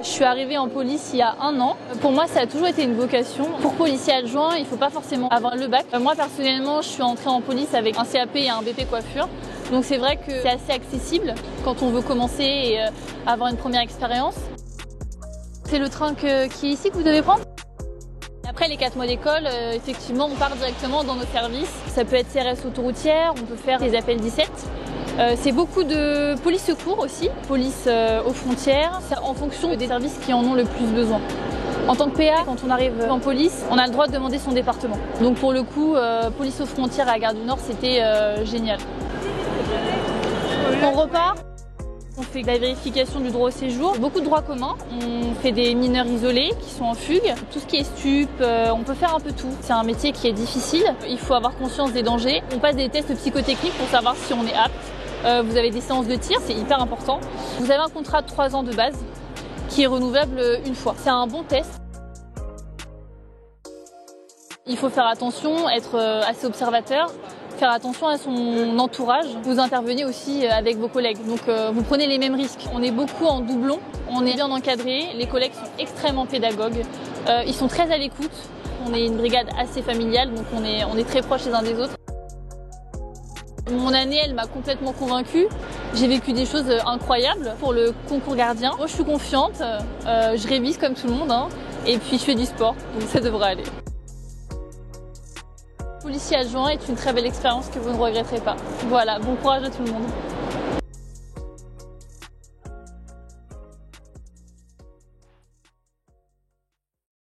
Je suis arrivée en police il y a 1 an. Pour moi, ça a toujours été une vocation. Pour policier adjoint, il ne faut pas forcément avoir le bac. Moi, personnellement, je suis entrée en police avec un CAP et un BP coiffure. Donc c'est vrai que c'est assez accessible quand on veut commencer et avoir une première expérience. C'est le train qui est ici que vous devez prendre. Après les 4 mois d'école, effectivement, on part directement dans nos services. Ça peut être CRS autoroutière, on peut faire des appels 17. C'est beaucoup de police secours aussi, police aux frontières, en fonction des services qui en ont le plus besoin. En tant que PA, quand on arrive en police, on a le droit de demander son département. Donc pour le coup, police aux frontières à la Gare du Nord, c'était génial. On repart. On fait de la vérification du droit au séjour, beaucoup de droits communs. On fait des mineurs isolés qui sont en fugue. Tout ce qui est stup, on peut faire un peu tout. C'est un métier qui est difficile, il faut avoir conscience des dangers. On passe des tests psychotechniques pour savoir si on est apte. Vous avez des séances de tir, c'est hyper important. Vous avez un contrat de 3 ans de base qui est renouvelable une fois. C'est un bon test. Il faut faire attention, être assez observateur. Faire attention à son entourage. Vous intervenez aussi avec vos collègues, donc vous prenez les mêmes risques. On est beaucoup en doublon, on est bien encadré, les collègues sont extrêmement pédagogues, ils sont très à l'écoute. On est une brigade assez familiale, donc on est très proches les uns des autres. Mon année, elle m'a complètement convaincue. J'ai vécu des choses incroyables pour le concours gardien. Moi, je suis confiante, je révise comme tout le monde, hein, et puis je fais du sport, donc ça devrait aller. Policier adjoint est une très belle expérience que vous ne regretterez pas. Voilà, bon courage à tout le monde.